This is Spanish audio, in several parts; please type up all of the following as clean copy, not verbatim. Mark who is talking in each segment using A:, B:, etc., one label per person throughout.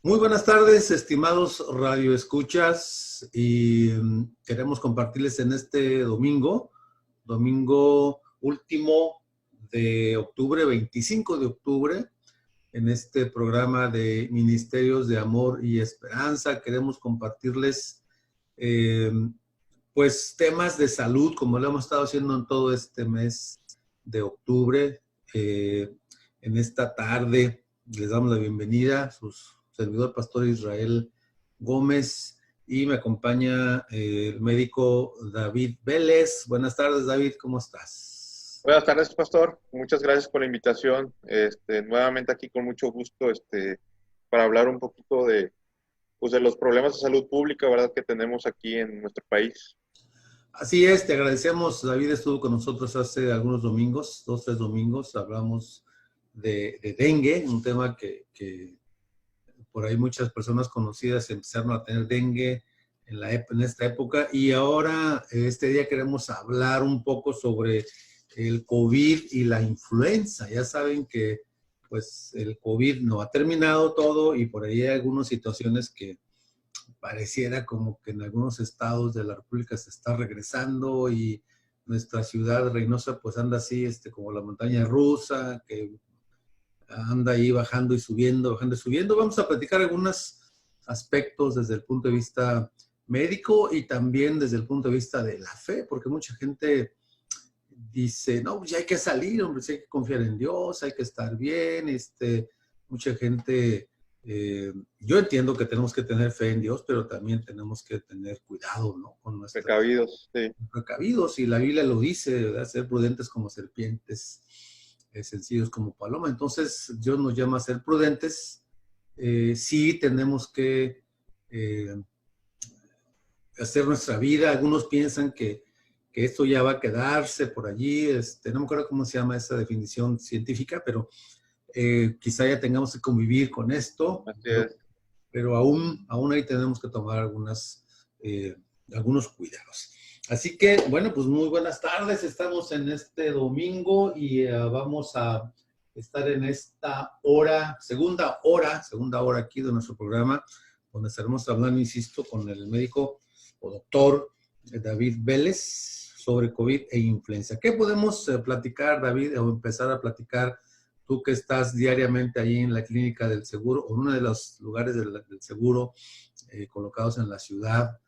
A: Muy buenas tardes, estimados radioescuchas, y queremos compartirles en este domingo último de octubre, 25 de octubre, en este programa de Ministerios de Amor y Esperanza. Queremos compartirles eh, pues temas de salud, como lo hemos estado haciendo en todo este mes de octubre. En esta tarde les damos la bienvenida a su servidor pastor Israel Gómez, y me acompaña el médico David Vélez. Buenas tardes, David, ¿cómo estás?
B: Buenas tardes, pastor. Muchas gracias por la invitación. Nuevamente aquí con mucho gusto, para hablar un poquito pues, de los problemas de salud pública, ¿verdad?, que tenemos aquí en nuestro país.
A: Así es, te agradecemos. David estuvo con nosotros hace algunos domingos, 2, 3 domingos. Hablamos de dengue, un tema que por ahí muchas personas conocidas empezaron a tener dengue en esta época, y ahora este día queremos hablar un poco sobre el COVID y la influenza. Ya saben que pues el COVID no ha terminado todo, y por ahí hay algunas situaciones que pareciera como que en algunos estados de la República se está regresando, y nuestra ciudad Reynosa pues anda así como la montaña rusa, que anda ahí bajando y subiendo, bajando y subiendo. Vamos a platicar algunos aspectos desde el punto de vista médico y también desde el punto de vista de la fe, porque mucha gente dice, no, pues ya hay que salir, hombre, sí hay que confiar en Dios, hay que estar bien. Mucha gente, yo entiendo que tenemos que tener fe en Dios, pero también tenemos que tener cuidado, ¿no? Con nuestras
B: Precavidos, sí.
A: precavidos, y la Biblia lo dice, ¿verdad? Ser prudentes como serpientes, sencillos como paloma. Entonces, Dios nos llama a ser prudentes. Sí tenemos que eh, hacer nuestra vida. Algunos piensan que esto ya va a quedarse por allí. No me acuerdo cómo se llama esa definición científica, pero quizá ya tengamos que convivir con esto,
B: Así es.
A: pero aún ahí tenemos que tomar algunos cuidados. Así que, bueno, pues muy buenas tardes. Estamos en este domingo y vamos a estar en esta segunda hora aquí de nuestro programa, donde estaremos hablando, insisto, con el médico o doctor David Vélez sobre COVID e influenza. ¿Qué podemos platicar, David, o empezar a platicar? Tú que estás diariamente ahí en la clínica del seguro, o en uno de los lugares del seguro colocados en la ciudad.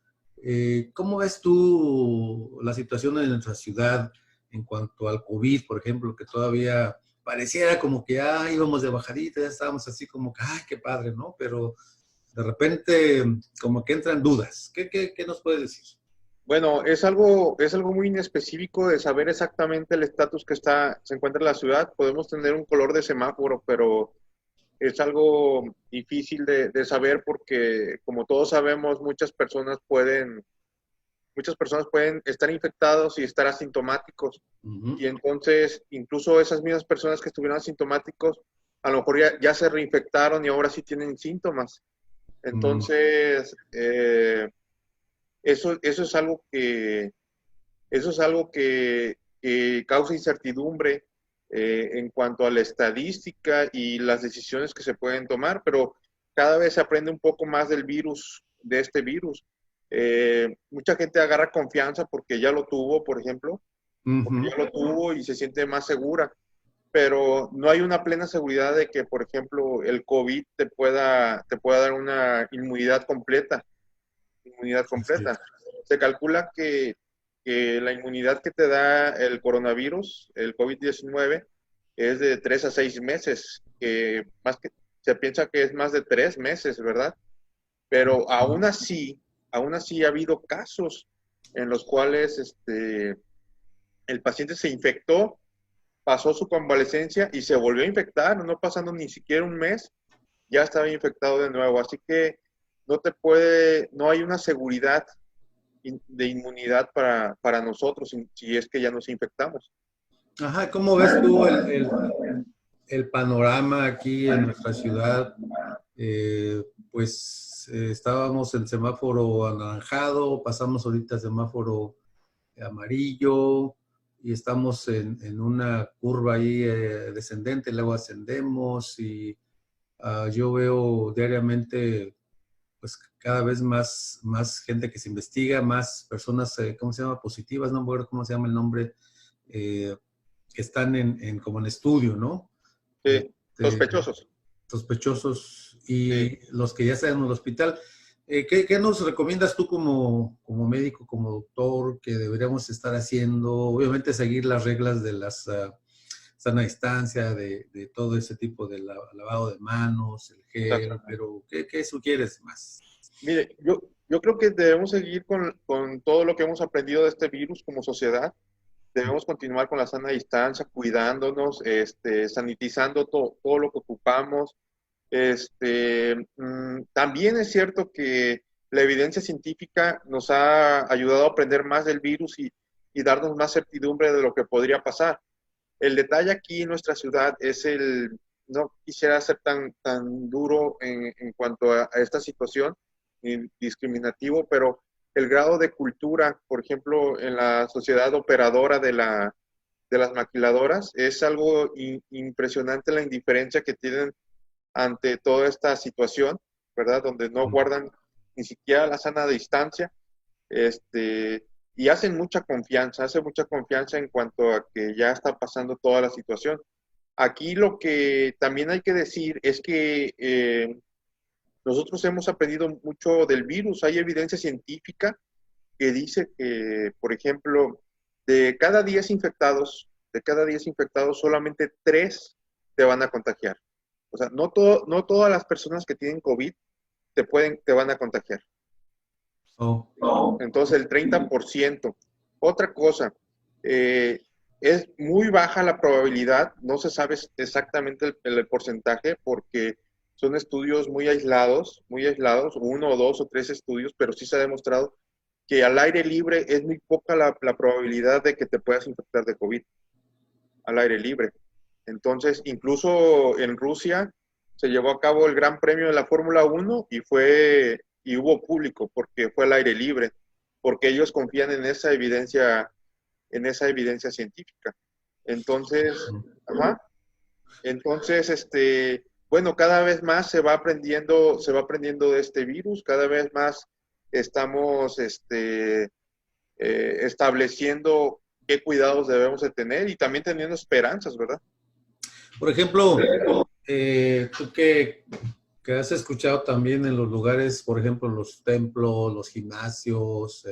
A: ¿Cómo ves tú la situación en nuestra ciudad en cuanto al COVID, por ejemplo, que todavía pareciera como que íbamos de bajadita, ya estábamos así como que, ay, qué padre, ¿no? Pero de repente como que entran dudas. ¿Qué nos puedes decir?
B: Bueno, es algo muy inespecífico de saber exactamente el estatus que se encuentra en la ciudad. Podemos tener un color de semáforo, pero es algo difícil de saber porque, como todos sabemos, muchas personas pueden estar infectados y estar asintomáticos.
A: Uh-huh.
B: Y entonces, incluso esas mismas personas que estuvieron asintomáticos, a lo mejor ya se reinfectaron y ahora sí tienen síntomas.
A: Uh-huh.
B: Entonces, eso es algo que causa incertidumbre en cuanto a la estadística y las decisiones que se pueden tomar, pero cada vez se aprende un poco más de este virus. Mucha gente agarra confianza porque ya lo tuvo, por ejemplo, porque
A: Uh-huh.
B: ya lo tuvo y se siente más segura, pero no hay una plena seguridad de que, por ejemplo, el COVID te pueda dar una inmunidad completa. Inmunidad
A: Así es.
B: completa. Se calcula que la inmunidad que te da el coronavirus, el COVID-19, es de 3 a 6 meses, que se piensa que es más de 3 meses, ¿verdad? Pero aún así ha habido casos en los cuales el paciente se infectó, pasó su convalecencia y se volvió a infectar, no pasando ni siquiera un mes, ya estaba infectado de nuevo. Así que no hay una seguridad de inmunidad para nosotros si es que ya nos infectamos.
A: Ajá, ¿cómo ves tú el panorama aquí en nuestra ciudad? Pues estábamos en semáforo anaranjado, pasamos ahorita a semáforo amarillo, y estamos en una curva ahí descendente, luego ascendemos, y Yo veo diariamente, pues cada vez más gente que se investiga, más personas, ¿cómo se llama? Positivas, no me acuerdo cómo se llama el nombre, eh, que están como en estudio, ¿no?
B: Sí,
A: Este,
B: sospechosos.
A: sospechosos
B: Sí.
A: y los que ya están en el hospital. ¿Qué nos recomiendas tú como médico, como doctor, que deberíamos estar haciendo? Obviamente seguir las reglas de las sana distancia, de todo ese tipo de lavado de manos, el gel,
B: Exactamente.
A: pero ¿qué sugieres más?
B: Mire, yo creo que debemos seguir con todo lo que hemos aprendido de este virus como sociedad. Debemos continuar con la sana distancia, cuidándonos, sanitizando todo lo que ocupamos. También es cierto que la evidencia científica nos ha ayudado a aprender más del virus y darnos más certidumbre de lo que podría pasar. El detalle aquí en nuestra ciudad es no quisiera ser tan duro en cuanto a esta situación, ni discriminativo, pero el grado de cultura, por ejemplo, en la sociedad operadora de las maquiladoras, es algo impresionante la indiferencia que tienen ante toda esta situación, ¿verdad? Donde no guardan ni siquiera la sana distancia, y hacen mucha confianza en cuanto a que ya está pasando toda la situación. Aquí lo que también hay que decir es que nosotros hemos aprendido mucho del virus. Hay evidencia científica que dice que, por ejemplo, de cada 10 infectados, solamente 3 te van a contagiar. O sea, no todas las personas que tienen COVID te van a contagiar.
A: Oh,
B: Entonces, el 30%. Otra cosa, eh, es muy baja la probabilidad, no se sabe exactamente el porcentaje porque son estudios muy aislados, 1 o 2 o 3 estudios, pero sí se ha demostrado que al aire libre es muy poca la probabilidad de que te puedas infectar de COVID al aire libre. Entonces, incluso en Rusia se llevó a cabo el Gran Premio de la Fórmula 1 y hubo público porque fue al aire libre, porque ellos confían en esa evidencia científica. Entonces, ajá, entonces, bueno, cada vez más se va aprendiendo de este virus, cada vez más estamos, estableciendo qué cuidados debemos de tener y también teniendo esperanzas, ¿verdad?
A: por ejemplo, tú que has escuchado también en los lugares, por ejemplo, los templos, los gimnasios,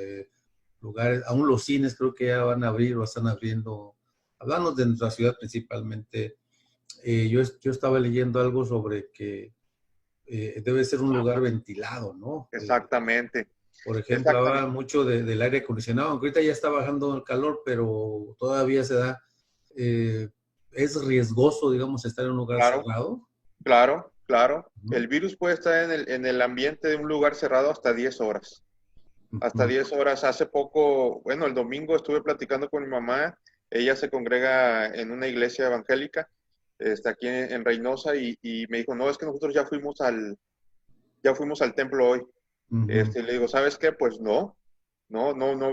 A: lugares, aún los cines creo que ya van a abrir o están abriendo. Hablando de nuestra ciudad principalmente, yo estaba leyendo algo sobre que debe ser un lugar ventilado, ¿no?
B: Exactamente,
A: Por ejemplo, habla
B: exactamente.
A: mucho del aire acondicionado, aunque ahorita ya está bajando el calor, pero todavía se da. eh, es riesgoso, digamos, estar en un lugar
B: Claro,
A: cerrado.
B: claro, claro.
A: Ujú,
B: El virus puede estar en el ambiente de un lugar cerrado hasta 10 horas. Hasta
A: ujú,
B: 10 horas. Hace poco, bueno, el domingo estuve platicando con mi mamá. Ella se congrega en una iglesia evangélica, aquí en Reynosa, y me dijo, no, es que nosotros ya fuimos al templo hoy.
A: ujú.
B: Le digo, ¿sabes qué? Pues no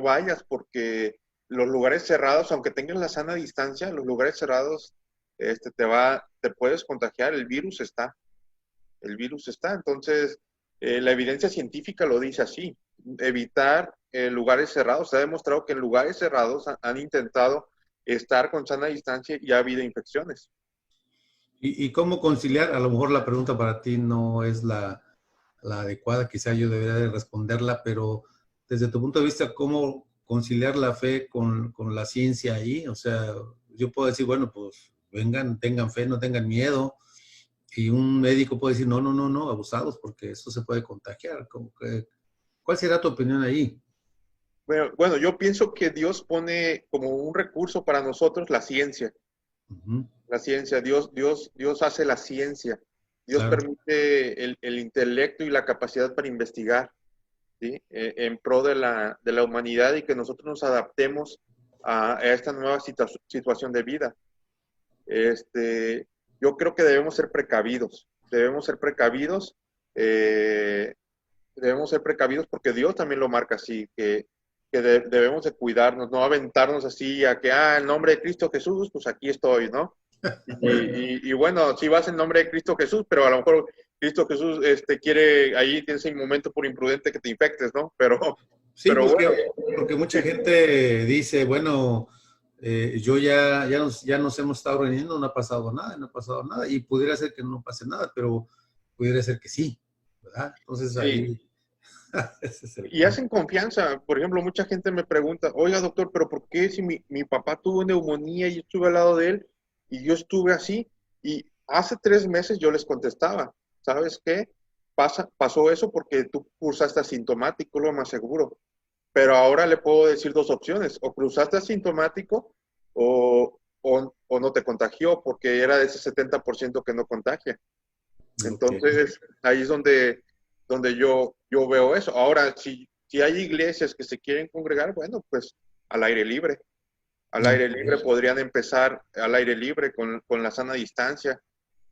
B: vayas porque los lugares cerrados, aunque tengas la sana distancia, los lugares cerrados, te puedes contagiar, el virus está. Entonces, la evidencia científica lo dice así, evitar lugares cerrados. Se ha demostrado que en lugares cerrados han intentado estar con sana distancia y ha habido infecciones.
A: ¿Y cómo conciliar? A lo mejor la pregunta para ti no es la adecuada, quizá yo debería de responderla, pero desde tu punto de vista, ¿cómo conciliar la fe con la ciencia ahí? O sea, yo puedo decir, bueno, pues vengan, tengan fe, no tengan miedo, y un médico puede decir, no, no, no, no, abusados, porque eso se puede contagiar. ¿Cuál será tu opinión ahí?
B: Bueno, yo pienso que Dios pone como un recurso para nosotros la ciencia.
A: Ujú,
B: La ciencia, Dios hace la ciencia. Dios
A: claro.
B: permite el intelecto y la capacidad para investigar, ¿sí? En pro de la humanidad y que nosotros nos adaptemos a esta nueva situación de vida. Este, yo creo que eh, debemos ser precavidos porque Dios también lo marca así, debemos de cuidarnos, no aventarnos así a que, en nombre de Cristo Jesús, pues aquí estoy, ¿no? Y bueno, si vas en nombre de Cristo Jesús, pero a lo mejor Cristo Jesús quiere, ahí tienes un momento por imprudente que te infectes, ¿no?
A: Sí,
B: Pero bueno,
A: porque mucha gente dice, bueno, yo ya nos hemos estado reuniendo, no ha pasado nada, no ha pasado nada, y pudiera ser que no pase nada, pero pudiera ser que sí, ¿verdad? Entonces
B: sí.
A: ahí, ese es el
B: Y
A: punto.
B: hacen confianza. Por ejemplo, mucha gente me pregunta, oiga, doctor, pero ¿por qué si mi papá tuvo neumonía y yo estuve al lado de él y yo estuve así? Y hace 3 meses yo les contestaba, ¿sabes qué? Pasó eso porque tú cursaste asintomático, lo más seguro. Pero ahora le puedo decir dos opciones, o cruzaste asintomático o no te contagió, porque era de ese 70% que no contagia.
A: Ok.
B: Entonces, ahí es donde yo veo eso. Ahora, si hay iglesias que se quieren congregar, bueno, pues al aire libre. Al aire libre
A: Ok.
B: podrían empezar al aire libre con la sana distancia,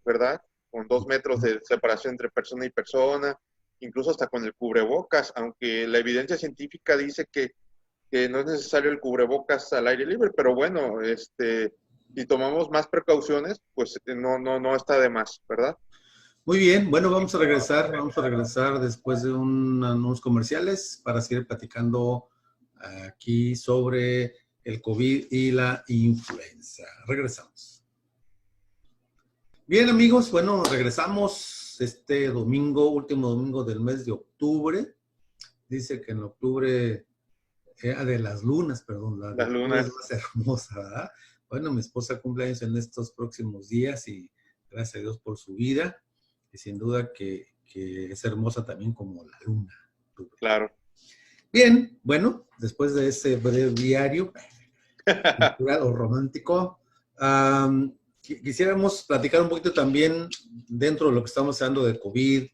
B: ¿verdad? Con 2 metros de separación entre persona y persona, incluso hasta con el cubrebocas, aunque la evidencia científica dice que no es necesario el cubrebocas al aire libre, pero bueno, si tomamos más precauciones, pues no está de más, ¿verdad?
A: Muy bien, bueno, vamos a regresar después de unos comerciales para seguir platicando aquí sobre el COVID y la influenza. Regresamos. Bien, amigos, bueno, regresamos este domingo, último domingo del mes de octubre. Dice que en octubre, de las lunas, perdón, la de
B: Las
A: octubre es
B: lunas.
A: más hermosa, ¿verdad? Bueno, mi esposa cumple años en estos próximos días y gracias a Dios por su vida. Y sin duda que es hermosa también como la luna.
B: Claro.
A: Bien, bueno, después de ese breve diario cultural o romántico, quisiéramos platicar un poquito también dentro de lo que estamos hablando de COVID.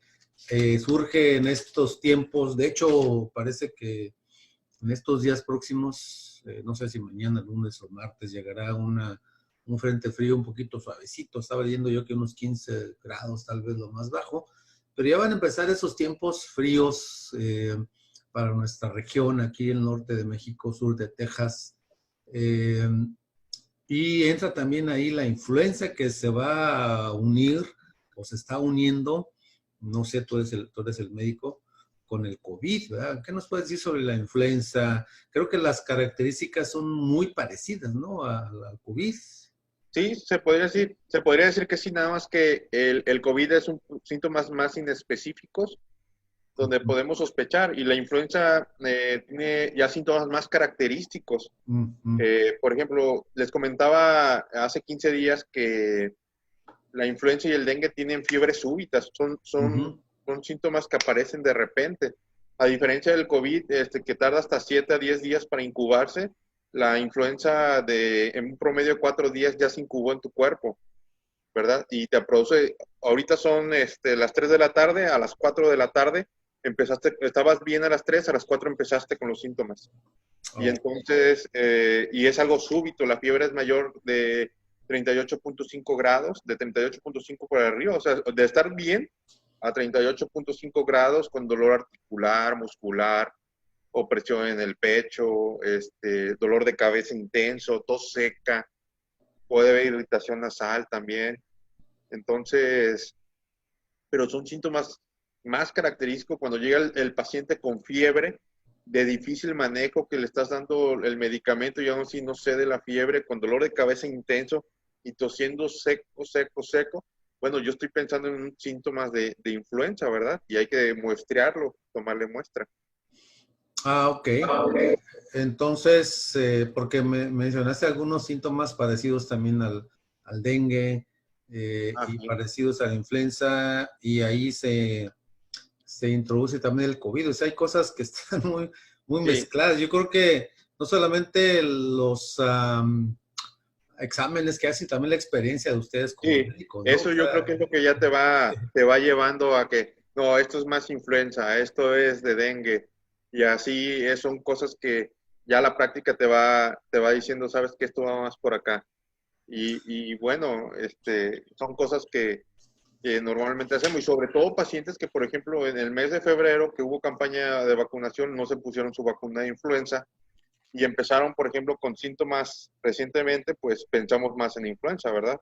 A: Surge en estos tiempos, de hecho, parece que en estos días próximos, no sé si mañana, lunes o martes, llegará un frente frío un poquito suavecito. Estaba leyendo yo que unos 15 grados, tal vez lo más bajo, pero ya van a empezar esos tiempos fríos para nuestra región, aquí en el norte de México, sur de Texas. Eh, y entra también ahí la influenza que se va a unir o se está uniendo, no sé, tú eres el médico, con el COVID, ¿verdad? ¿Qué nos puedes decir sobre la influenza? Creo que las características son muy parecidas, ¿no? Al COVID.
B: Sí, se podría decir que sí, nada más que el COVID es un síntomas más inespecíficos donde podemos sospechar y la influenza tiene ya síntomas más característicos.
A: Uh -huh.
B: Por ejemplo, les comentaba hace 15 días que la influenza y el dengue tienen fiebres súbitas, son,
A: Uh
B: son,
A: -huh.
B: son síntomas que aparecen de repente. A diferencia del COVID, que tarda hasta 7 a 10 días para incubarse, la influenza en un promedio de 4 días ya se incubó en tu cuerpo, ¿verdad? Y te produce, ahorita son las 3 de la tarde, a las 4 de la tarde, estabas bien a las 3, a las 4 empezaste con los síntomas. Y
A: Oh.
B: entonces, y es algo súbito, la fiebre es mayor de 38.5 grados, de 38.5 por arriba, o sea, de estar bien a 38.5 grados con dolor articular, muscular, opresión en el pecho, dolor de cabeza intenso, tos seca, puede haber irritación nasal también. Entonces, pero son síntomas más característicos cuando llega el paciente con fiebre, de difícil manejo, que le estás dando el medicamento y aún así no cede la fiebre, con dolor de cabeza intenso y tosiendo seco, seco, seco. Bueno, yo estoy pensando en síntomas de influenza, ¿verdad? Y hay que muestrearlo, tomarle muestra.
A: Ah, ok. Entonces, porque me mencionaste algunos síntomas parecidos también al dengue y
B: Ajá.
A: parecidos a la influenza, y ahí se introduce también el COVID. O sea, hay cosas que están muy
B: Sí,
A: mezcladas. Yo creo que no solamente los exámenes que hacen, también la experiencia de ustedes como
B: sí,
A: médicos, ¿no? O
B: eso yo creo
A: sea,
B: que es lo que ya te va llevando a que, no, esto es más influenza, esto es de dengue, y así son cosas que ya la práctica te va diciendo, sabes que esto va más por acá. Y bueno, son cosas que normalmente hacemos, y sobre todo pacientes que, por ejemplo, en el mes de febrero, que hubo campaña de vacunación, no se pusieron su vacuna de influenza, y empezaron, por ejemplo, con síntomas recientemente, pues pensamos más en influenza, ¿verdad?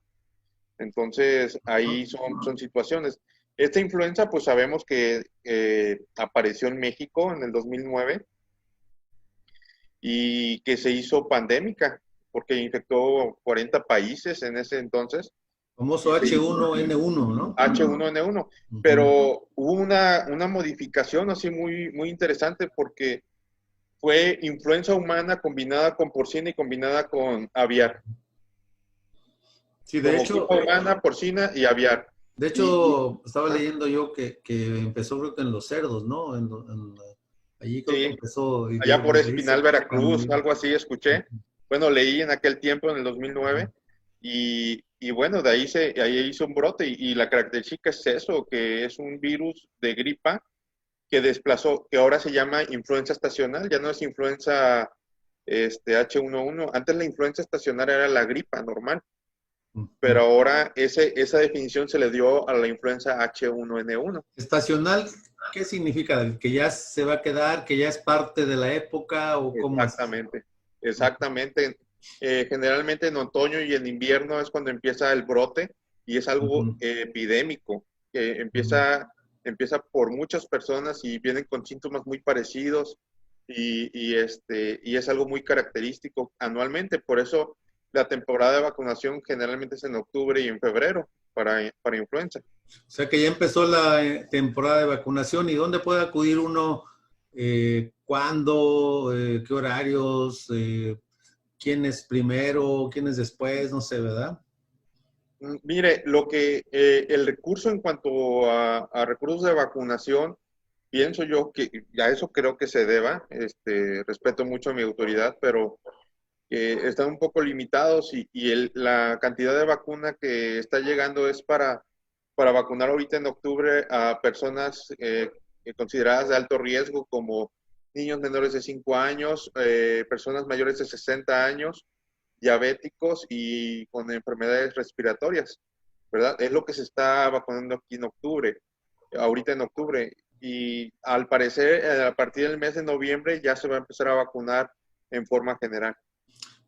B: Entonces, ahí son situaciones. Esta influenza, pues sabemos que apareció en México en el 2009 y que se hizo pandémica porque infectó 40 países en ese entonces.
A: Famoso H1N1, ¿no?
B: H1N1, pero hubo una modificación así muy interesante porque fue influenza humana combinada con porcina y combinada con aviar.
A: Sí, de
B: Como
A: hecho,
B: gripa humana, porcina y aviar.
A: estaba leyendo yo que empezó creo que en los cerdos, ¿no? Allí creo que
B: Sí,
A: empezó y
B: allá por
A: desde ahí se
B: Espinal, Veracruz,
A: expandió.
B: algo así escuché. Bueno, leí en aquel tiempo, en el 2009, y bueno, de ahí hizo un brote, y la característica es eso, que es un virus de gripa que desplazó, que ahora se llama influenza estacional, ya no es influenza H1N1. Antes la influenza estacional era la gripa normal, pero ahora esa definición se le dio a la influenza H1N1.
A: Estacional, ¿qué significa? ¿Que ya se va a quedar, que ya es parte de la época o cómo es?
B: Exactamente, exactamente. Generalmente en otoño y en invierno es cuando empieza el brote y es algo epidémico, que empieza por muchas personas y vienen con síntomas muy parecidos y es algo muy característico anualmente. Por eso la temporada de vacunación generalmente es en octubre y en febrero para influenza.
A: O sea que ya empezó la temporada de vacunación. ¿Y dónde puede acudir uno? ¿Cuándo? ¿Qué horarios? ¿Quién es primero? ¿Quién es después? No sé, ¿verdad?
B: Mire, el recurso en cuanto a recursos de vacunación, pienso yo que a eso creo que se deba. Respeto mucho a mi autoridad, pero están un poco limitados y la cantidad de vacuna que está llegando es para vacunar ahorita en octubre a personas consideradas de alto riesgo, como niños menores de 5 años, personas mayores de 60 años, diabéticos y con enfermedades respiratorias, ¿verdad? Es lo que se está vacunando aquí en octubre, ahorita en octubre. Y al parecer, a partir del mes de noviembre ya se va a empezar a vacunar en forma general.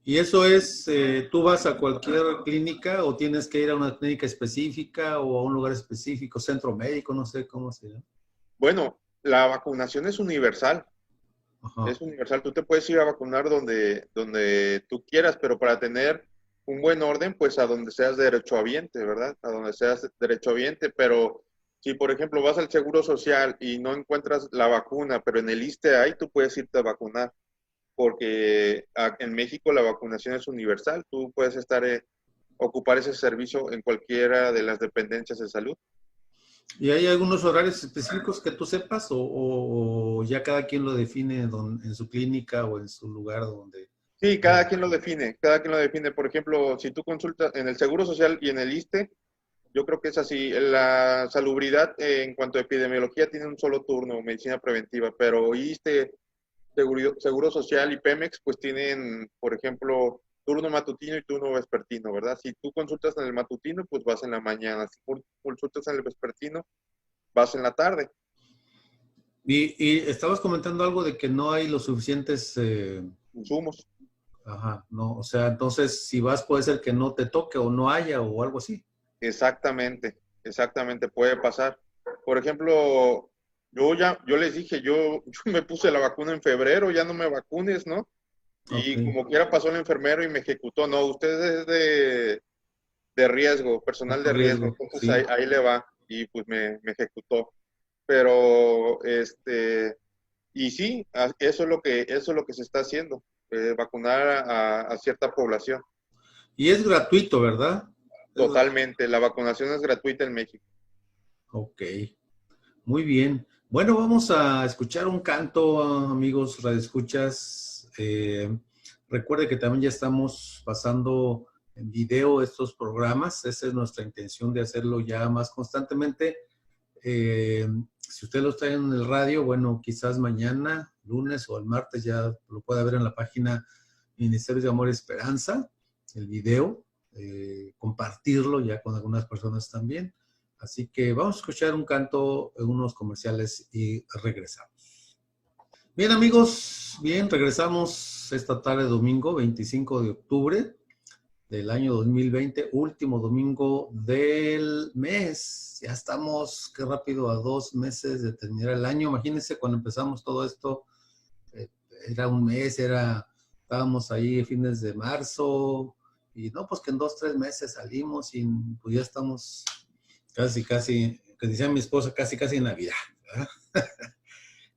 A: Y eso es, tú vas a cualquier clínica o tienes que ir a una clínica específica o a un lugar específico, centro médico, no sé cómo se llama.
B: Bueno, la vacunación es universal.
A: Ajá.
B: Es universal. Tú te puedes ir a vacunar donde tú quieras, pero para tener un buen orden, pues a donde seas derechohabiente, ¿verdad? A donde seas derechohabiente. Pero si, por ejemplo, vas al Seguro Social y no encuentras la vacuna, pero en el ISSSTE hay, tú puedes irte a vacunar, porque en México la vacunación es universal. Tú puedes ocupar ese servicio en cualquiera de las dependencias de salud.
A: ¿Y hay algunos horarios específicos que tú sepas o ya cada quien lo define en su clínica o en su lugar donde...
B: Sí, cada quien lo define, cada quien lo define. Por ejemplo, si tú consultas en el Seguro Social y en el ISSSTE, yo creo que es así. La salubridad en cuanto a epidemiología tiene un solo turno, medicina preventiva, pero ISSSTE, Seguro Social y Pemex, pues tienen, por ejemplo, turno matutino y turno vespertino, ¿verdad? Si tú consultas en el matutino, pues vas en la mañana. Si consultas en el vespertino, vas en la tarde.
A: Y estabas comentando algo de que no hay los suficientes...
B: Insumos.
A: Ajá, no, o sea, entonces si vas puede ser que no te toque o no haya o algo así.
B: Exactamente, exactamente, puede pasar. Por ejemplo, yo les dije, yo me puse la vacuna en febrero, ya no me vacunes, ¿no? Y
A: Ok.
B: como quiera pasó el enfermero y me ejecutó. No, usted es de riesgo, personal
A: Alto
B: de riesgo,
A: riesgo,
B: entonces
A: sí.
B: ahí le va y pues me ejecutó. Pero, y sí, eso es lo que se está haciendo, vacunar a cierta población.
A: Y es gratuito, ¿verdad? Es
B: Totalmente, la vacunación es gratuita en México.
A: Ok, muy bien. Bueno, vamos a escuchar un canto, amigos radioescuchas. Recuerde que también ya estamos pasando en video estos programas. Esa es nuestra intención de hacerlo ya más constantemente. Si usted lo está en el radio, bueno, quizás mañana, lunes o el martes ya lo pueda ver en la página Ministerios de Amor y Esperanza, el video, compartirlo ya con algunas personas también. Así que vamos a escuchar un canto, unos comerciales y regresamos. Bien, amigos, bien, regresamos esta tarde domingo, 25 de octubre. del año 2020, último domingo del mes. Ya estamos, qué rápido, a 2 meses de terminar el año. Imagínense cuando empezamos todo esto, era un mes, estábamos ahí fines de marzo, y no, pues que en 2, 3 meses salimos y pues ya estamos casi, que decía mi esposa, casi en Navidad, ¿verdad?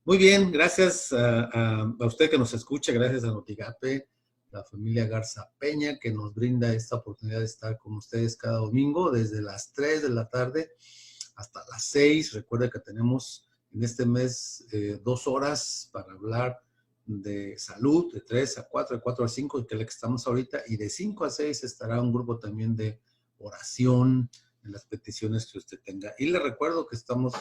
A: Muy bien, gracias a usted que nos escucha, gracias a Notigape, la familia Garza Peña, que nos brinda esta oportunidad de estar con ustedes cada domingo, desde las 3 de la tarde hasta las 6. Recuerda que tenemos en este mes 2 horas para hablar de salud, de 3 a 4, de 4 a 5, que es la que estamos ahorita, y de 5 a 6 estará un grupo también de oración en las peticiones que usted tenga. Y le recuerdo que estamos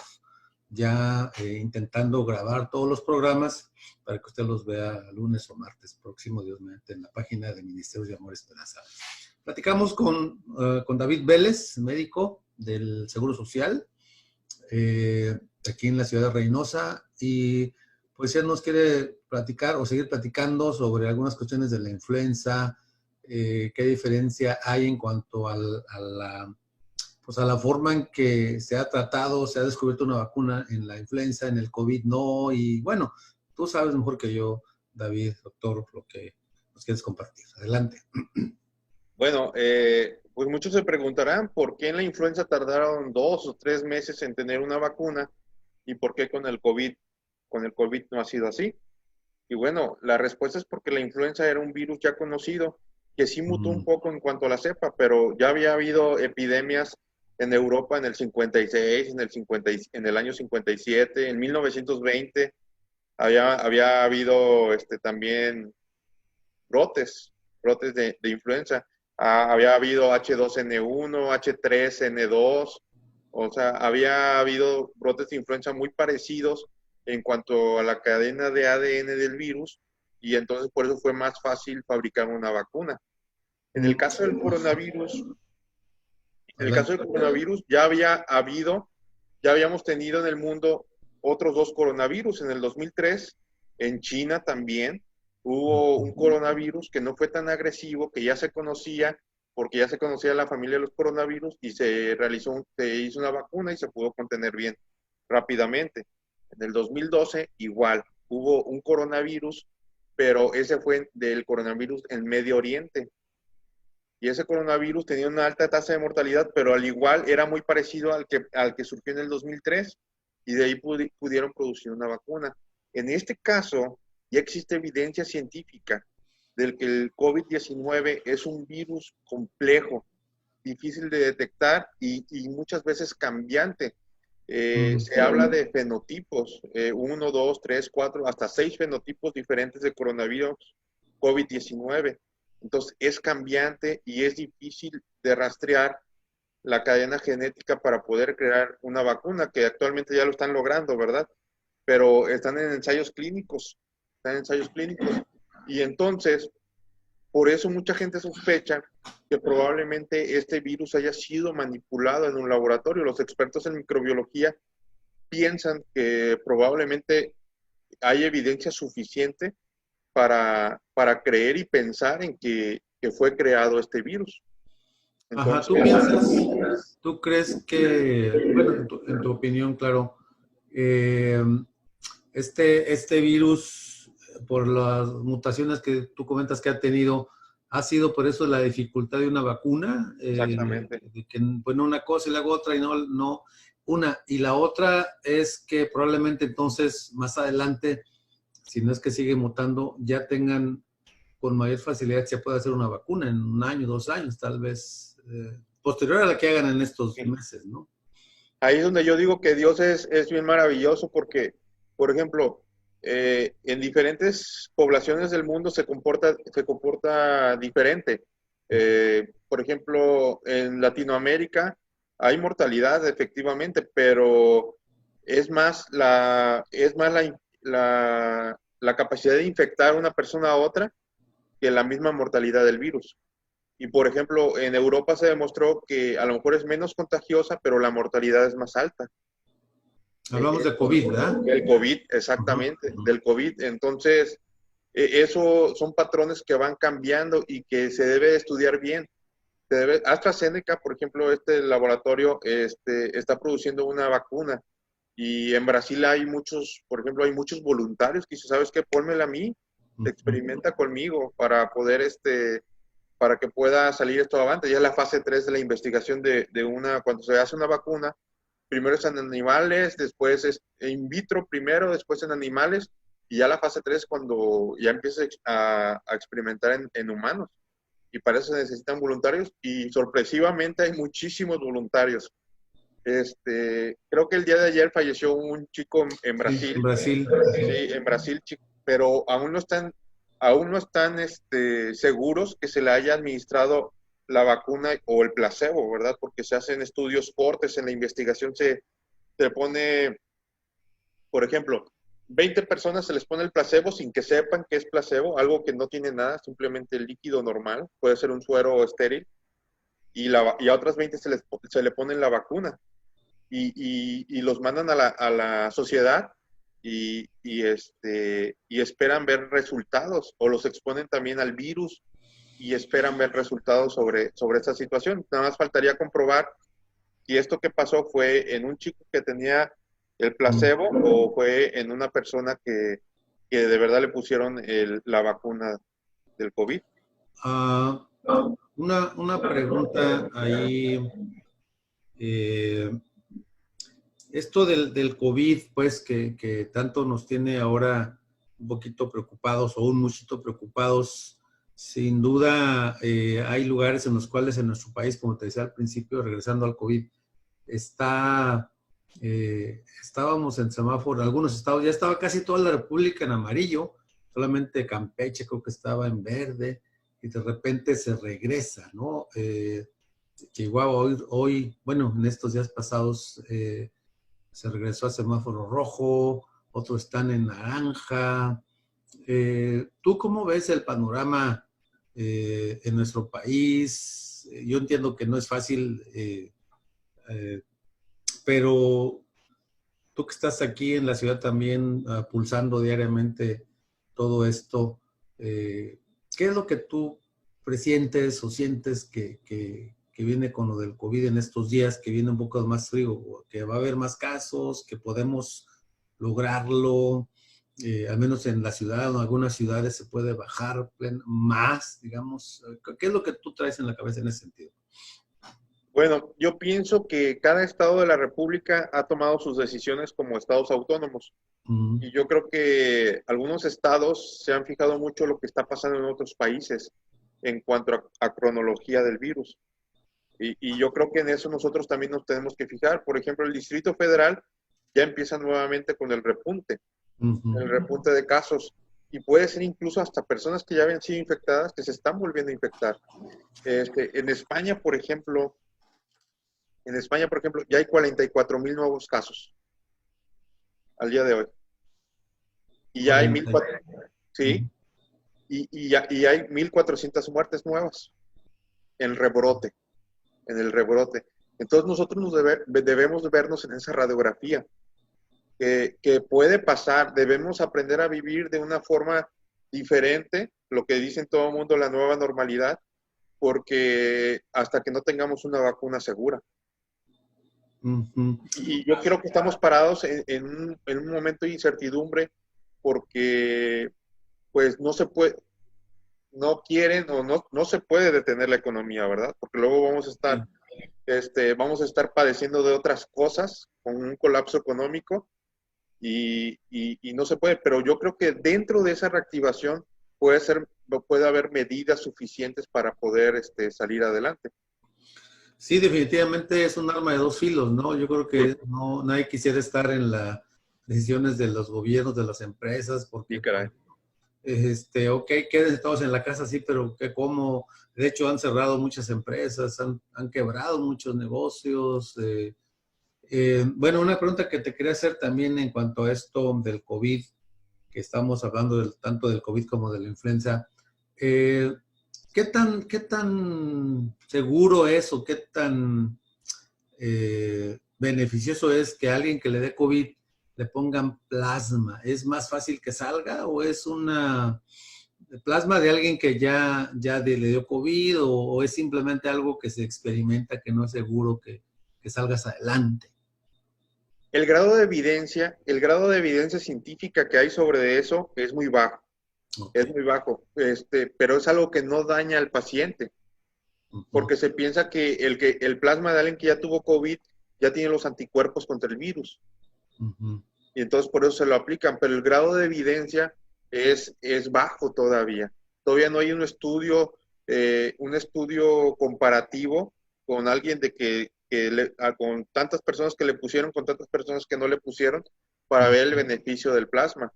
A: ya intentando grabar todos los programas para que usted los vea lunes o martes próximo, Dios mediante, en la página de Ministerios de Amor y Esperanza. Platicamos con David Vélez, médico del Seguro Social, aquí en la ciudad de Reynosa, y pues él nos quiere platicar o seguir platicando sobre algunas cuestiones de la influenza, qué diferencia hay en cuanto a la forma en que se ha tratado, se ha descubierto una vacuna en la influenza, en el COVID no, y bueno, tú sabes mejor que yo, David, doctor, lo que nos quieres compartir. Adelante.
B: Bueno, pues muchos se preguntarán por qué en la influenza tardaron 2 o 3 meses en tener una vacuna y por qué con el COVID no ha sido así. Y bueno, la respuesta es porque la influenza era un virus ya conocido, que sí mutó un poco en cuanto a la cepa, pero ya había habido epidemias en Europa en el 56, en el año 57, en 1920 había habido también brotes de influenza. Había habido H2N1, H3N2, o sea, había habido brotes de influenza muy parecidos en cuanto a la cadena de ADN del virus, y entonces por eso fue más fácil fabricar una vacuna. En el caso del coronavirus, ya habíamos tenido en el mundo otros 2 coronavirus. En el 2003, en China también, hubo un coronavirus que no fue tan agresivo, que ya se conocía, porque ya se conocía la familia de los coronavirus, y se hizo una vacuna y se pudo contener bien rápidamente. En el 2012, igual, hubo un coronavirus, pero ese fue del coronavirus en Medio Oriente. Y ese coronavirus tenía una alta tasa de mortalidad, pero al igual era muy parecido al que surgió en el 2003, y de ahí pudieron producir una vacuna. En este caso, ya existe evidencia científica del que el COVID-19 es un virus complejo, difícil de detectar y muchas veces cambiante. Se habla de fenotipos, 1, 2, 3, 4, hasta 6 fenotipos diferentes de coronavirus COVID-19. Entonces es cambiante y es difícil de rastrear la cadena genética para poder crear una vacuna, que actualmente ya lo están logrando, ¿verdad? Pero están en ensayos clínicos, y entonces, por eso mucha gente sospecha que probablemente este virus haya sido manipulado en un laboratorio. Los expertos en microbiología piensan que probablemente hay evidencia suficiente para creer y pensar en que fue creado este virus. Entonces,
A: Ajá, ¿tú crees que, bueno, en tu opinión, claro, este virus, por las mutaciones que tú comentas que ha tenido, ha sido por eso la dificultad de una vacuna?
B: Exactamente.
A: Que, bueno, una cosa y luego otra y no una. Y la otra es que probablemente entonces, más adelante, si no es que sigue mutando, ya tengan con mayor facilidad, se puede hacer una vacuna en 1 año, 2 años, tal vez, posterior a la que hagan en estos meses, ¿no?
B: Ahí es donde yo digo que Dios es bien maravilloso, porque, por ejemplo, en diferentes poblaciones del mundo se comporta diferente. Por ejemplo, en Latinoamérica hay mortalidad, efectivamente, pero es más la capacidad de infectar a una persona a otra que la misma mortalidad del virus. Y por ejemplo, en Europa se demostró que a lo mejor es menos contagiosa, pero la mortalidad es más alta.
A: Hablamos de COVID, ¿verdad?
B: Del COVID, exactamente, del COVID. Entonces, eso son patrones que van cambiando y que se debe estudiar bien. AstraZeneca, por ejemplo, este laboratorio está produciendo una vacuna y en Brasil hay muchos, por ejemplo, hay muchos voluntarios que dicen, ¿sabes qué? Pónmela a mí, experimenta conmigo para poder, para que pueda salir esto avante. Ya es la fase 3 de la investigación cuando se hace una vacuna, primero es en animales, después es in vitro primero, después en animales, y ya la fase 3 cuando ya empieza a experimentar en humanos. Y para eso se necesitan voluntarios y sorpresivamente hay muchísimos voluntarios. Creo que el día de ayer falleció un chico en
A: Sí,
B: Brasil,
A: en Brasil.
B: sí, en Brasil, pero aún no están seguros que se le haya administrado la vacuna o el placebo, ¿verdad? Porque se hacen estudios cortes en la investigación, se pone, por ejemplo, 20 personas se les pone el placebo sin que sepan que es placebo, algo que no tiene nada, simplemente líquido normal, puede ser un suero estéril, y a otras 20 se le pone la vacuna y los mandan a la sociedad y esperan ver resultados o los exponen también al virus y esperan ver resultados sobre esta situación. Nada más faltaría comprobar si esto que pasó fue en un chico que tenía el placebo o fue en una persona que de verdad le pusieron la vacuna del COVID.
A: Ah, una pregunta ahí. eh, Esto del COVID, pues, que tanto nos tiene ahora un poquito preocupados o un muchito preocupados, sin duda hay lugares en los cuales en nuestro país, como te decía al principio, regresando al COVID, estábamos en semáforo, algunos estados, ya estaba casi toda la República en amarillo, solamente Campeche creo que estaba en verde, y de repente se regresa, ¿no? Chihuahua hoy, bueno, en estos días pasados, se regresó a semáforo rojo, otros están en naranja. ¿Tú cómo ves el panorama en nuestro país? Yo entiendo que no es fácil, eh, pero tú que estás aquí en la ciudad también pulsando diariamente todo esto, ¿qué es lo que tú presientes o sientes que viene con lo del COVID en estos días, que viene un poco más frío, que va a haber más casos, que podemos lograrlo, al menos en la ciudad o en algunas ciudades se puede bajar más, digamos? ¿Qué es lo que tú traes en la cabeza en ese sentido?
B: Bueno, yo pienso que cada estado de la República ha tomado sus decisiones como estados autónomos. Y yo creo que algunos estados se han fijado mucho lo que está pasando en otros países en cuanto a cronología del virus. Y yo creo que en eso nosotros también nos tenemos que fijar. Por ejemplo, el Distrito Federal ya empieza nuevamente con el repunte de casos. Y puede ser incluso hasta personas que ya habían sido infectadas que se están volviendo a infectar. En España, por ejemplo, ya hay 44,000 nuevos casos al día de hoy. Y ya hay 1,400, sí, y hay 1,400 muertes nuevas en rebrote, en el rebrote. Entonces nosotros debemos vernos en esa radiografía, que puede pasar, debemos aprender a vivir de una forma diferente, lo que dicen todo el mundo, la nueva normalidad, porque hasta que no tengamos una vacuna segura. Y yo creo que estamos parados en un momento de incertidumbre porque pues no quieren o no se puede detener la economía, ¿verdad? Porque luego vamos a estar padeciendo de otras cosas con un colapso económico y no se puede, pero yo creo que dentro de esa reactivación puede haber medidas suficientes para poder salir adelante.
A: Sí, definitivamente es un arma de dos filos, ¿no? Yo creo que nadie quisiera estar en las decisiones de los gobiernos, de las empresas, porque,
B: Sí, caray.
A: ok, quédense todos en la casa, sí, pero ¿cómo? De hecho, han cerrado muchas empresas, han quebrado muchos negocios. Bueno, una pregunta que te quería hacer también en cuanto a esto del COVID, que estamos hablando tanto del COVID como de la influenza. ¿Qué tan seguro es o qué tan beneficioso es que a alguien que le dé COVID le pongan plasma? ¿Es más fácil que salga o es una plasma de alguien que le dio COVID o es simplemente algo que se experimenta que no es seguro que salgas adelante?
B: El grado de evidencia científica que hay sobre eso es muy bajo, es
A: Okay.
B: muy bajo, pero es algo que no daña al paciente,
A: Ujú,
B: porque se piensa que el plasma de alguien que ya tuvo COVID ya tiene los anticuerpos contra el virus,
A: ujú,
B: y entonces por eso se lo aplican, pero el grado de evidencia es bajo todavía. Todavía no hay un estudio comparativo con alguien con tantas personas que le pusieron, con tantas personas que no le pusieron, para ver el
A: ujú.
B: beneficio del plasma.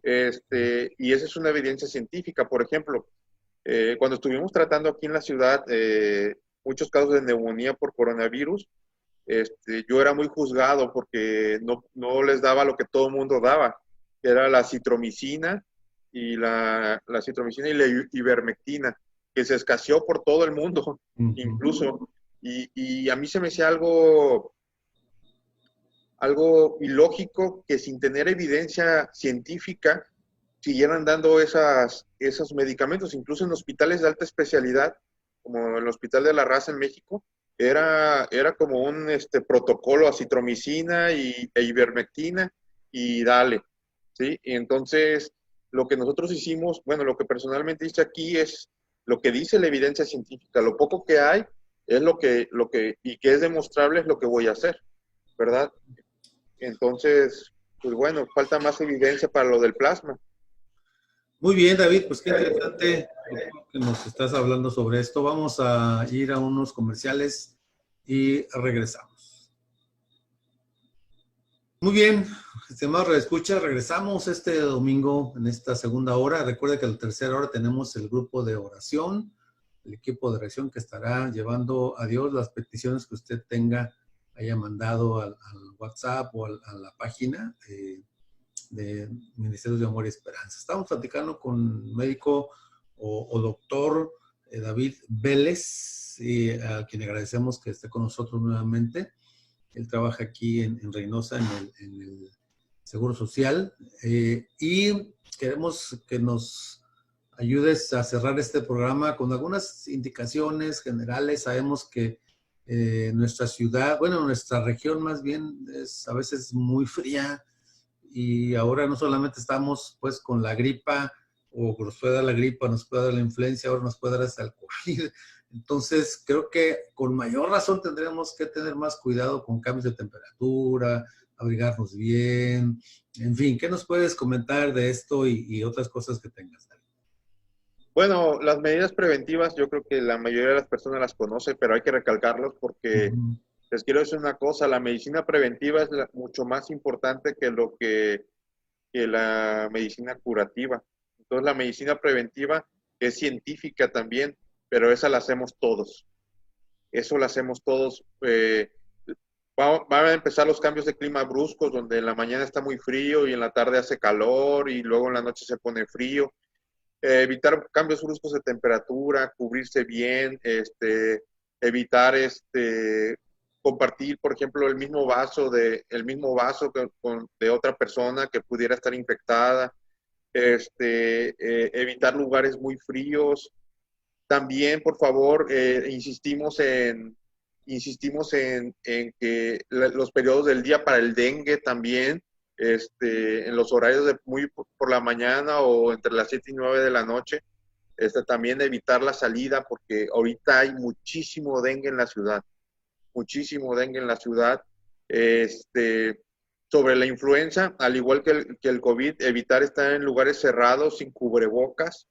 B: Y esa es una evidencia científica. Por ejemplo, cuando estuvimos tratando aquí en la ciudad muchos casos de neumonía por coronavirus, yo era muy juzgado porque no les daba lo que todo el mundo daba, que era la citromicina la citromicina y la ivermectina, que se escaseó por todo el mundo,
A: Ujú.
B: incluso. Y a mí se me hacía algo ilógico que sin tener evidencia científica siguieran dando esos medicamentos, incluso en hospitales de alta especialidad, como el Hospital de la Raza en México, era como un protocolo, acitromicina e ivermectina y dale, ¿sí? Y entonces, lo que nosotros hicimos, bueno, lo que personalmente hice aquí es lo que dice la evidencia científica, lo poco que hay es y que es demostrable es lo que voy a hacer, ¿verdad? Entonces, pues bueno, falta más evidencia para lo del plasma.
A: Muy bien, David, pues qué interesante lo que nos estás hablando sobre esto. Vamos a ir a unos comerciales y regresamos. Muy bien, estimados redescucha, regresamos este domingo en esta segunda hora. Recuerde que en la tercera hora tenemos el grupo de oración, el equipo de oración que estará llevando a Dios las peticiones que usted haya mandado al WhatsApp o a la página de Ministerios de Amor y Esperanza. Estamos platicando con un médico o doctor David Vélez, y a quien agradecemos que esté con nosotros nuevamente. Él trabaja aquí en Reynosa, en el Seguro Social, y queremos que nos ayudes a cerrar este programa con algunas indicaciones generales. Sabemos que nuestra ciudad, bueno, nuestra región más bien es a veces muy fría, y ahora no solamente estamos pues con la gripa, o nos puede dar la gripa, nos puede dar la influencia, ahora nos puede dar hasta el COVID. Entonces, creo que con mayor razón tendremos que tener más cuidado con cambios de temperatura, abrigarnos bien, en fin, ¿qué nos puedes comentar de esto y otras cosas que tengas?
B: Bueno, las medidas preventivas yo creo que la mayoría de las personas las conoce, pero hay que recalcarlos porque
A: Ujú,
B: les quiero decir una cosa, la medicina preventiva es mucho más importante que la medicina curativa. Entonces la medicina preventiva es científica también, pero esa la hacemos todos. Eso lo hacemos todos. Van a empezar los cambios de clima bruscos, donde en la mañana está muy frío y en la tarde hace calor y luego en la noche se pone frío. Evitar cambios bruscos de temperatura, cubrirse bien, evitar compartir, por ejemplo, el mismo vaso de otra persona que pudiera estar infectada, evitar lugares muy fríos. También, por favor, insistimos en que los periodos del día para el dengue también, en los horarios de muy por la mañana o entre las 7 y 9 de la noche, también evitar la salida porque ahorita hay muchísimo dengue en la ciudad. Este, Sobre la influenza, al igual que el COVID, evitar estar en lugares cerrados sin cubrebocas,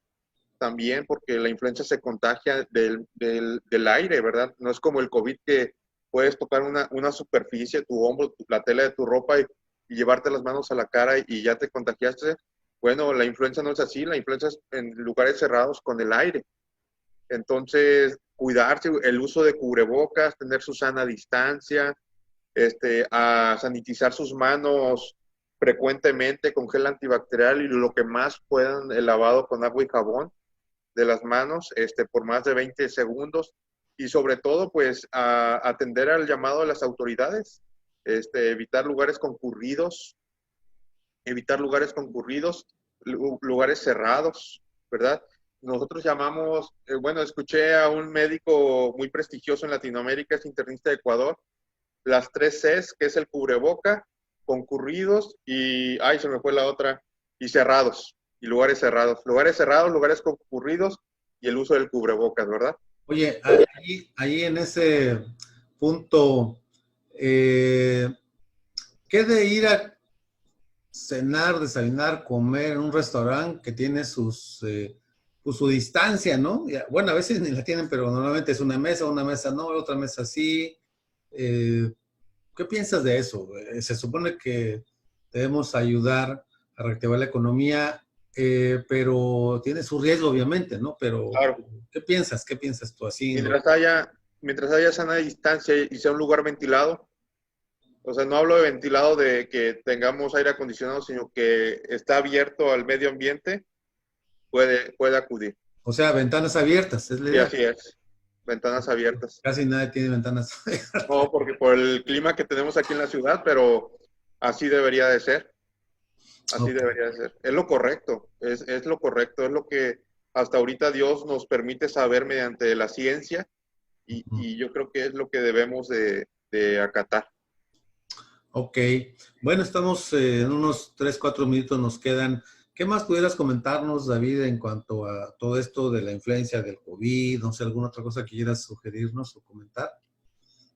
B: también porque la influenza se contagia del aire, ¿verdad? No es como el COVID que puedes tocar una superficie, tu hombro, la tela de tu ropa y llevarte las manos a la cara y ya te contagiaste. Bueno, la influenza no es así, la influenza es en lugares cerrados con el aire. Entonces, cuidarse, el uso de cubrebocas, tener su sana distancia, a sanitizar sus manos frecuentemente con gel antibacterial y lo que más puedan, el lavado con agua y jabón de las manos por más de 20 segundos y sobre todo pues a atender al llamado de las autoridades, evitar lugares concurridos, lugares cerrados, ¿verdad? Nosotros llamamos, bueno, escuché a un médico muy prestigioso en Latinoamérica, es internista de Ecuador, las 3 Cs, que es el cubreboca, concurridos y, ay, se me fue la otra, y cerrados, y lugares cerrados. Lugares cerrados, lugares concurridos y el uso del cubrebocas, ¿verdad?
A: Oye, ahí en ese punto, ¿qué de ir a cenar, desayunar, comer en un restaurante que tiene pues su distancia, ¿no? Bueno, a veces ni la tienen, pero normalmente es una mesa no, otra mesa sí. ¿Qué piensas de eso? Se supone que debemos ayudar a reactivar la economía, pero tiene su riesgo, obviamente, ¿no? Pero,
B: Claro.
A: ¿qué piensas? ¿Qué piensas tú así? ¿No?
B: Mientras haya sana distancia y sea un lugar ventilado, o sea, no hablo de ventilado de que tengamos aire acondicionado, sino que está abierto al medio ambiente, puede acudir.
A: O sea, ventanas abiertas, es la
B: Y
A: idea.
B: así es, ventanas abiertas.
A: Casi nadie tiene ventanas abiertas.
B: No, porque por el clima que tenemos aquí en la ciudad, pero así debería de ser. Así
A: Ok.
B: debería de ser. Es lo correcto, es lo correcto, es lo que hasta ahorita Dios nos permite saber mediante la ciencia y yo creo que es lo que debemos de acatar.
A: Ok. Bueno, estamos en unos 3, 4 minutos nos quedan. ¿Qué más pudieras comentarnos, David, en cuanto a todo esto de la influencia del COVID? No sé, alguna otra cosa que quieras sugerirnos o comentar.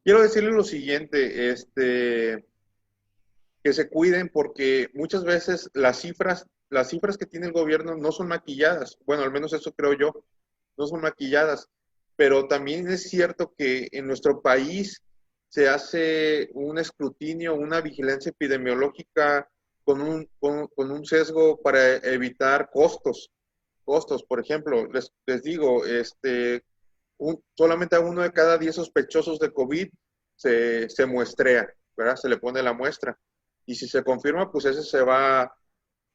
B: Quiero decirle lo siguiente, que se cuiden porque muchas veces las cifras que tiene el gobierno no son maquilladas. Bueno, al menos eso creo yo, no son maquilladas. Pero también es cierto que en nuestro país se hace un escrutinio, una vigilancia epidemiológica con un sesgo para evitar costos. Costos, por ejemplo, les digo, solamente a 1 de cada 10 sospechosos de COVID se muestrea, ¿verdad? Se le pone la muestra. Y si se confirma, pues ese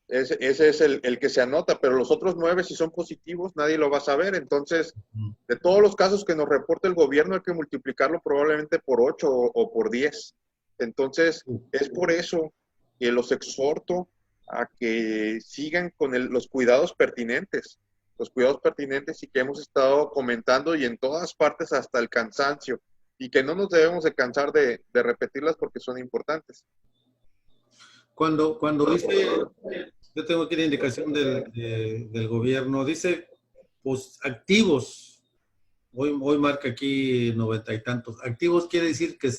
B: es el que se anota, pero los otros 9, si son positivos, nadie lo va a saber. Entonces, de todos los casos que nos reporta el gobierno, hay que multiplicarlo probablemente por 8 o por 10. Entonces, es por eso que los exhorto a que sigan con los cuidados pertinentes. Los cuidados pertinentes y que hemos estado comentando y en todas partes hasta el cansancio. Y que no nos debemos de cansar de repetirlas porque son importantes.
A: Cuando dice, yo tengo aquí la indicación del gobierno, dice, pues activos, hoy marca aquí 90 y tantos, activos quiere decir que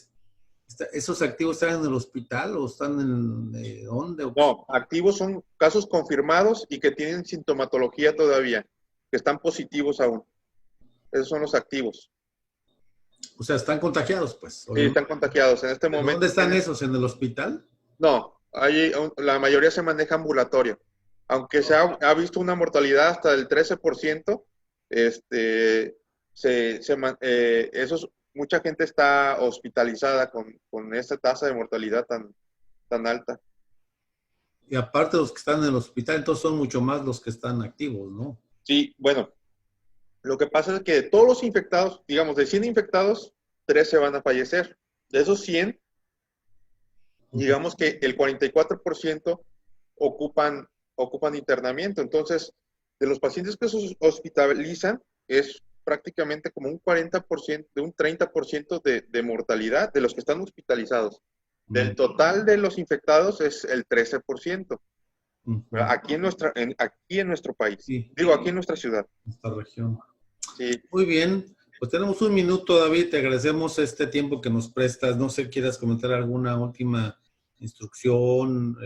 A: esos activos están en el hospital o están en ¿dónde?
B: No, activos son casos confirmados y que tienen sintomatología todavía, que están positivos aún. Esos son los activos.
A: O sea, están contagiados, pues.
B: Sí, están contagiados. En este momento.
A: ¿Dónde están esos? ¿En el hospital?
B: No, la mayoría se maneja ambulatorio. Aunque ha visto una mortalidad hasta del 13%, mucha gente está hospitalizada con esta tasa de mortalidad tan alta.
A: Y aparte de los que están en el hospital, entonces son mucho más los que están activos, ¿no?
B: Sí, bueno, lo que pasa es que de todos los infectados, digamos, de 100 infectados, 13 van a fallecer. De esos 100, digamos que el 44% ocupan internamiento. Entonces, de los pacientes que se hospitalizan, es prácticamente como un 40%, de un 30% de mortalidad de los que están hospitalizados. Del total de los infectados es el 13%. Aquí en nuestro país.
A: Sí.
B: Digo, aquí en nuestra ciudad.
A: Esta región.
B: Sí.
A: Muy bien. Pues tenemos un minuto, David. Te agradecemos este tiempo que nos prestas. No sé, ¿quieras comentar alguna última instrucción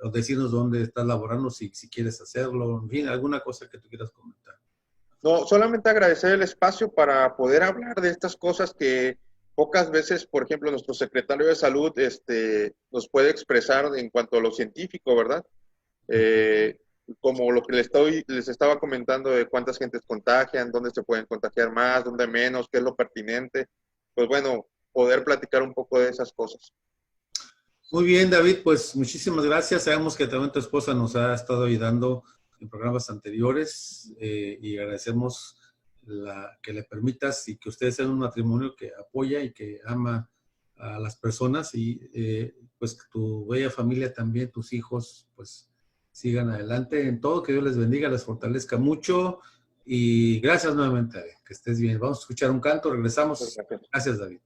A: o decirnos dónde estás laborando, si quieres hacerlo? En fin, alguna cosa que tú quieras comentar.
B: No, solamente agradecer el espacio para poder hablar de estas cosas que pocas veces, por ejemplo, nuestro secretario de salud nos puede expresar en cuanto a lo científico, ¿verdad? Como lo que les estaba comentando de cuántas gentes contagian, dónde se pueden contagiar más, dónde menos, qué es lo pertinente. Pues bueno, poder platicar un poco de esas cosas.
A: Muy bien, David, pues muchísimas gracias. Sabemos que también tu esposa nos ha estado ayudando en programas anteriores y agradecemos que le permitas y que ustedes sean un matrimonio que apoya y que ama a las personas y pues que tu bella familia también, tus hijos, pues sigan adelante en todo, que Dios les bendiga, les fortalezca mucho y gracias nuevamente, David, que estés bien. Vamos a escuchar un canto, regresamos. Gracias, David.